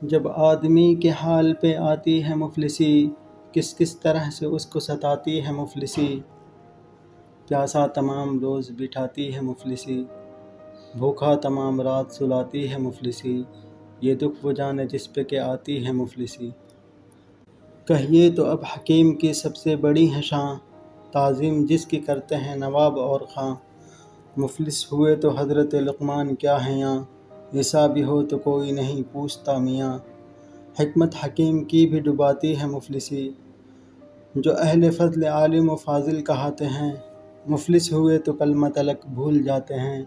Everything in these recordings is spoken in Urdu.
جب آدمی کے حال پہ آتی ہے مفلسی، کس کس طرح سے اس کو ستاتی ہے مفلسی۔ پیاسا تمام روز بٹھاتی ہے مفلسی، بھوکا تمام رات سلاتی ہے مفلسی۔ یہ دکھ وہ جانے جس پہ کہ آتی ہے مفلسی۔ کہیے تو اب حکیم کی سب سے بڑی ہے شان، تعظیم جس کی کرتے ہیں نواب اور خاں۔ مفلس ہوئے تو حضرت لقمان کیا ہیں یاں، ایسا بھی ہو تو کوئی نہیں پوچھتا میاں۔ حکمت حکیم کی بھی ڈباتی ہے مفلسی، جو اہل فضل عالم و فاضل کہاتے ہیں۔ مفلس ہوئے تو کلمہ تلک بھول جاتے ہیں،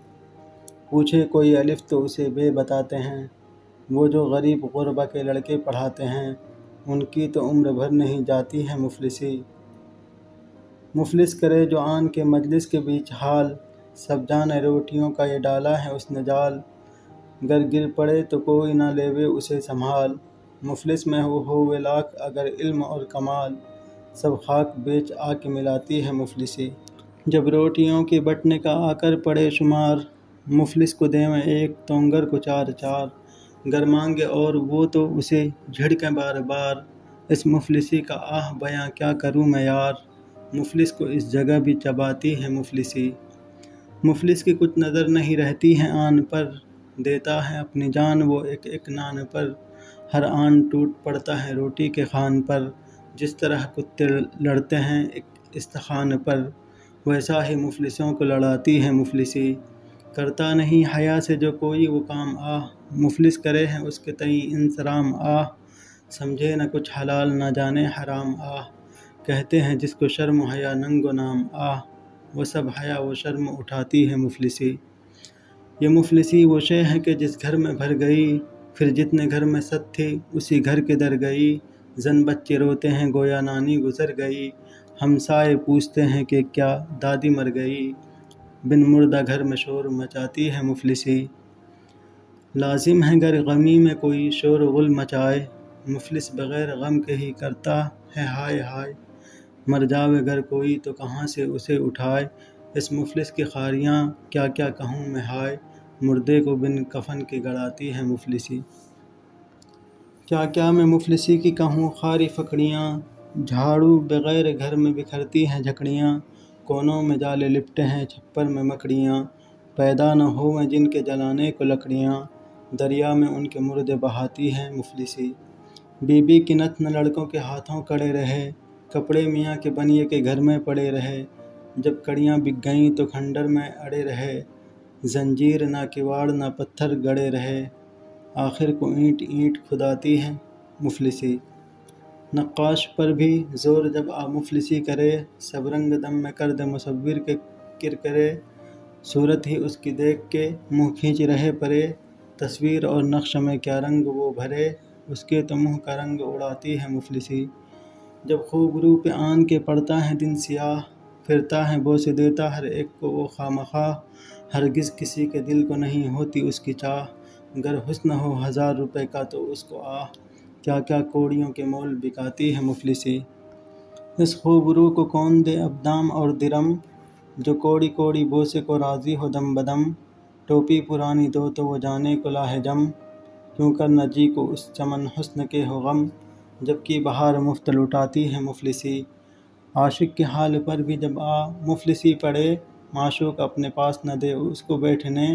پوچھے کوئی الف تو اسے بے بتاتے ہیں۔ وہ جو غریب غربا کے لڑکے پڑھاتے ہیں، ان کی تو عمر بھر نہیں جاتی ہے مفلسی۔ مفلس کرے جو آن کے مجلس کے بیچ حال، سب جانے روٹیوں کا یہ ڈالا ہے اس نے جال۔ گر گر پڑے تو کوئی نہ لیوے اسے سنبھال، مفلس میں ہووے لاکھ اگر علم اور کمال۔ سب خاک بیچ آ کے ملاتی ہے مفلسی، جب روٹیوں کے بٹنے کا آ کر پڑے شمار۔ مفلس کو دیویں ایک تونگر کو چار چار، گر مانگے اور وہ تو اسے جھڑکیں بار بار۔ اس مفلسی کا آہ بیاں کیا کروں میں یار، مفلس کو اس جگہ بھی چباتی ہے مفلسی۔ مفلس کی کچھ نظر نہیں رہتی ہے آن پر، دیتا ہے اپنی جان وہ ایک ایک نان پر۔ ہر آن ٹوٹ پڑتا ہے روٹی کے خوان پر، جس طرح کتے لڑتے ہیں ایک استخوان پر، ویسا ہی مفلسوں کو لڑاتی ہے مفلسی۔ کرتا نہیں حیا سے جو کوئی وہ کام آہ، مفلس کرے ہیں اس کے تئیں انصرام آہ۔ سمجھے نہ کچھ حلال نہ جانے حرام آہ، کہتے ہیں جس کو شرم و حیا ننگ و نام آہ، وہ سب حیا و شرم اٹھاتی ہے مفلسی۔ یہ مفلسی وہ شے ہے کہ جس گھر میں بھر گئی، پھر جتنے گھر میں ست تھی اسی گھر کے در گئی۔ زن بچے روتے ہیں گویا نانی گزر گئی، ہمسائے پوچھتے ہیں کہ کیا دادی مر گئی۔ بن مردہ گھر میں شور مچاتی ہے مفلسی، لازم ہے گر غمی میں کوئی شور و غل مچائے۔ مفلس بغیر غم کے ہی کرتا ہے ہائے ہائے، مر جاوے گر کوئی تو کہاں سے اسے اٹھائے۔ اس مفلس کی خاریاں کیا کیا کہوں میں ہائے، مردے کو بن کفن کے گڑاتی ہے مفلسی۔ کیا کیا میں مفلسی کی کہوں خاری فکڑیاں، جھاڑو بغیر گھر میں بکھرتی ہیں جھکڑیاں۔ کونوں میں جالے لپٹے ہیں چھپر میں مکڑیاں، پیدا نہ ہوئیں جن کے جلانے کو لکڑیاں، دریا میں ان کے مردے بہاتی ہے مفلسی۔ بی بی کی نت نہ لڑکوں کے ہاتھوں کڑے رہے، کپڑے میاں کے بنیے کے گھر میں پڑے رہے۔ جب کڑیاں بک گئیں تو کھنڈر میں اڑے رہے، زنجیر نہ کواڑ نہ پتھر گڑے رہے، آخر کو اینٹ اینٹ کھداتی ہے مفلسی۔ نقاش پر بھی زور جب مفلسی کرے، سب رنگ دم میں کر دے مصور کے کرکرے۔ صورت ہی اس کی دیکھ کے منہ کھینچ رہے پرے، تصویر اور نقش میں کیا رنگ وہ بھرے، اس کے تو منہ کا رنگ اڑاتی ہے مفلسی۔ جب خوبرو پہ آن کے پڑتا ہے دن سیاہ، پھرتا ہے بوسے دیتا ہر ایک کو وہ خواہ، ہرگز کسی کے دل کو نہیں ہوتی اس کی چاہ۔ گر حسن ہو 1000 روپے کا تو اس کو آہ، کیا کیا کوڑیوں کے مول بکاتی ہے مفلسی۔ اس خوبرو کو کون دے اب دام اور درم، جو کوڑی کوڑی بوسے کو راضی ہو دم بدم۔ ٹوپی پرانی دو تو وہ جانے کو لاہجم، کیوں کر نہ جی کو اس چمن حسن کے ہو غم، جبکہ بہار مفت لٹاتی ہے مفلسی۔ عاشق کے حال پر بھی جب مفلسی پڑے، معشوق اپنے پاس نہ دے اس کو بیٹھنے،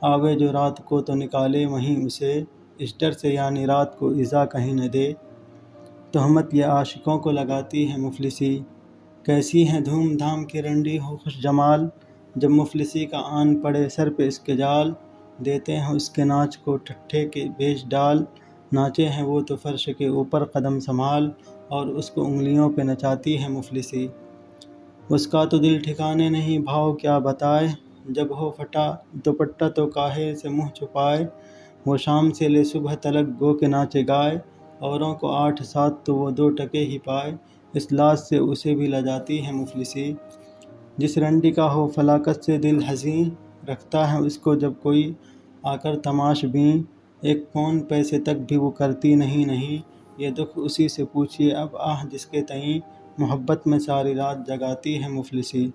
آوے جو رات کو تو نکالے وہیں اسے، اس ڈر سے یعنی رات کو ایذا کہیں نہ دے۔ تہمت یہ عاشقوں کو لگاتی ہے مفلسی، کیسی ہے دھوم دھام کی رنڈی ہو خوش جمال، جب مفلسی کا آن پڑے سر پہ اس کے جال، دیتے ہیں اس کے ناچ کو ٹھٹھے کے بیچ ڈال۔ ناچے ہیں وہ تو فرش کے اوپر قدم سنبھال، اور اس کو انگلیوں پہ نچاتی ہے مفلسی۔ اس کا تو دل ٹھکانے نہیں بھاؤ کیا بتائے، جب ہو پھٹا دوپٹہ تو کاہے سے منہ چھپائے۔ وہ شام سے لے صبح تلک گو کے ناچے گائے، اوروں کو 8 7 تو وہ 2 ٹکے ہی پائے، اس لاز سے اسے بھی لجاتی ہے مفلسی۔ جس رنڈی کا ہو فلاکت سے دل حزیں، رکھتا ہے اس کو جب کوئی آ کر تماش بیں، ایک پون پیسے تک بھی وہ کرتی نہیں، یہ دکھ اسی سے پوچھیے اب جس کے تئیں محبت میں ساری رات جگاتی ہے مفلسی۔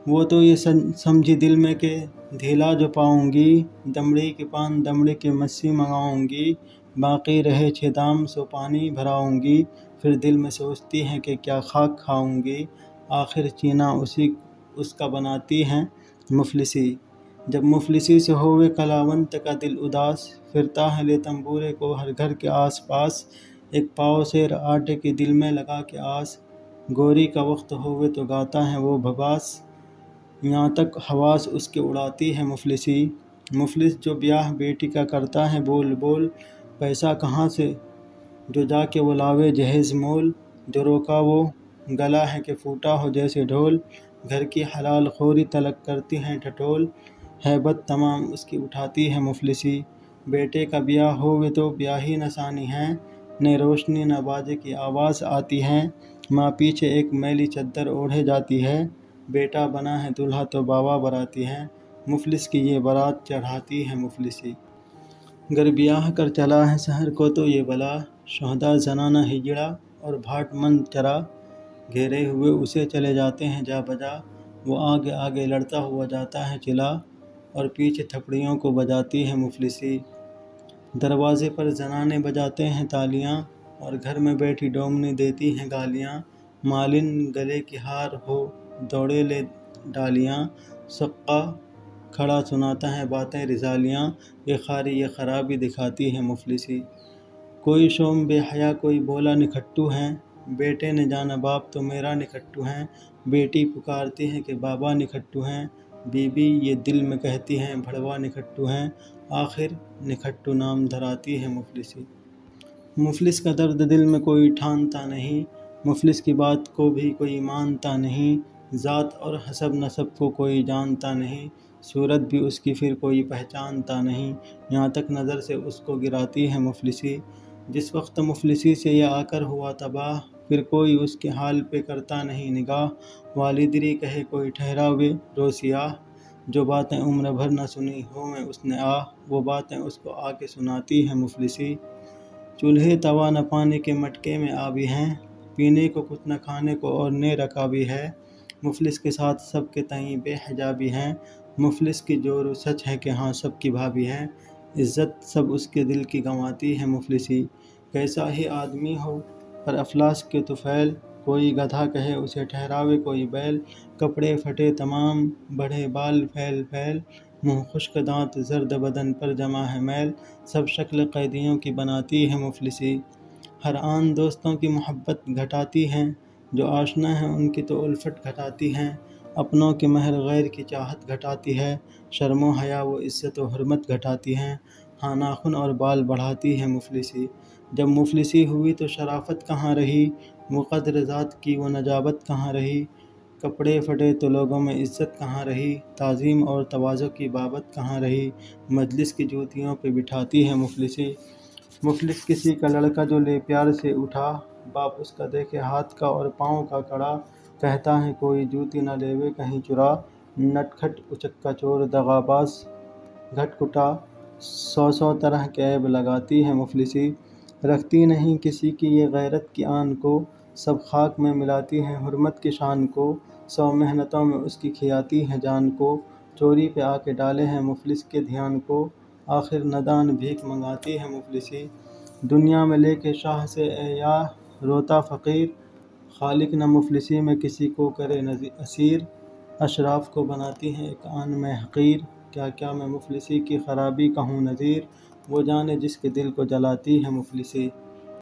وہ تو یہ سمجھی دل میں کہ دھیلا جو پاؤں گی، دمڑی کے پان دمڑی کی مسی منگاؤں گی، باقی رہے 6 دام سو پانی بھراؤں گی، پھر دل میں سوچتی ہیں کہ کیا خاک کھاؤں گی، آخر چینا اس کا بناتی ہیں مفلسی۔ جب مفلسی سے ہوئے کلاونت کا دل اداس، پھرتا ہے لے تنبورے کو ہر گھر کے آس پاس، ایک پاؤ سیر آٹے کی دل میں لگا کے آس، گوری کا وقت ہوئے تو گاتا ہے وہ بباس، یہاں تک حواس اس کے اڑاتی ہے مفلسی۔ مفلس جو بیاہ بیٹی کا کرتا ہے بول بول، پیسہ کہاں سے جو جا کے وہ لاوے جہیز مول، جو روکا وہ گلا ہے کہ پھوٹا ہو جیسے ڈھول، گھر کی حلال خوری تلک کرتی ہیں ٹھٹول، ہیبت تمام اس کی اٹھاتی ہے مفلسی۔ بیٹے کا بیاہ ہوئے تو بیاہی نسانی ہے، نہ روشنی نہ باجے کی آواز آتی ہے، ماں پیچھے ایک میلی چادر اوڑھے جاتی ہے، بیٹا بنا ہے دولہا تو بابا براتی ہے، مفلس کی یہ بارات چڑھاتی ہے مفلسی۔ گر بیاہ کر چلا ہے شہر کو تو یہ بلا، شہداء زنانہ ہجڑا اور بھاٹ مند چرا، گھیرے ہوئے اسے چلے جاتے ہیں جا بجا، وہ آگے آگے لڑتا ہوا جاتا ہے چلا، اور پیچھے تھپڑیوں کو بجاتی ہے مفلسی۔ دروازے پر زنانے بجاتے ہیں تالیاں، اور گھر میں بیٹھی ڈومنی دیتی ہیں گالیاں، مالن گلے کی ہار ہو دوڑے لے ڈالیاں، سقا کھڑا سناتا ہے باتیں رزالیاں، یہ خاری یہ خرابی دکھاتی ہے مفلسی۔ کوئی شوم بے حیا کوئی بولا نکھٹو ہیں، بیٹے نے جانا باپ تو میرا نکھٹو ہیں، بیٹی پکارتی ہے کہ بابا نکھٹو ہیں، بیوی یہ دل میں کہتی ہیں بھڑوا نکھٹو ہیں، آخر نکھٹو نام دھراتی ہے مفلسی۔ مفلس کا درد دل میں کوئی ٹھانتا نہیں، مفلس کی بات کو بھی کوئی مانتا نہیں، ذات اور حسب نسب کو کوئی جانتا نہیں، صورت بھی اس کی پھر کوئی پہچانتا نہیں، یہاں تک نظر سے اس کو گراتی ہے مفلسی۔ جس وقت مفلسی سے یہ آ کر ہوا تباہ، پھر کوئی اس کے حال پہ کرتا نہیں نگاہ، والدری کہے کوئی ٹھہراوے رو سیاہ، جو باتیں عمر بھر نہ سنی ہو میں اس نے وہ باتیں اس کو آ کے سناتی ہے مفلسی۔ چولہے توا نہ پانی کے مٹکے میں آبی ہیں، پینے کو کچھ نہ کھانے کو اور نے رکابی ہے، مفلس کے ساتھ سب کے تئیں بے حجابی ہیں، مفلس کی جور سچ ہے کہ ہاں سب کی بھابھی ہیں، عزت سب اس کے دل کی گنواتی ہے مفلسی۔ کیسا ہی آدمی ہو پر افلاس کے طفیل، کوئی گدھا کہے اسے ٹھہراوے کوئی بیل، کپڑے پھٹے تمام بڑھے بال پھیل پھیل، منہ خشک دانت زرد بدن پر جمع ہے میل، سب شکل قیدیوں کی بناتی ہے مفلسی۔ ہر آن دوستوں کی محبت گھٹاتی ہیں، جو آشنا ہیں ان کی تو الفت گھٹاتی ہیں، اپنوں کی مہر غیر کی چاہت گھٹاتی ہے، شرم و حیا و عزت و حرمت گھٹاتی ہیں، ہاں ناخن اور بال بڑھاتی ہے مفلسی۔ جب مفلسی ہوئی تو شرافت کہاں رہی، وہ قدر ذات کی وہ نجابت کہاں رہی، کپڑے پھٹے تو لوگوں میں عزت کہاں رہی، تعظیم اور تواضع کی بابت کہاں رہی، مجلس کی جوتیوں پہ بٹھاتی ہے مفلسی۔ مفلس کسی کا لڑکا جو لے پیار سے اٹھا، باپ اس کا دیکھے ہاتھ کا اور پاؤں کا کڑا، کہتا ہے کوئی جوتی نہ لیوے کہیں چرا، نٹ کھٹ اچکا چور دغا باز گھٹ کٹا، 100 طرح کے عیب لگاتی ہے مفلسی۔ رکھتی نہیں کسی کی یہ غیرت کی آن کو، سب خاک میں ملاتی ہے حرمت کی شان کو، 100 محنتوں میں اس کی کھیاتی ہے جان کو، چوری پہ آ کے ڈالے ہیں مفلس کے دھیان کو، آخر ندان بھیک منگاتی ہے مفلسی۔ دنیا میں لے کے شاہ سے اے یا روتا فقیر، خالق نہ مفلسی میں کسی کو کرے اسیر، اشراف کو بناتی ہے ایک آن میں حقیر، کیا کیا میں مفلسی کی خرابی کہوں نذیر، وہ جانے جس کے دل کو جلاتی ہے مفلسی۔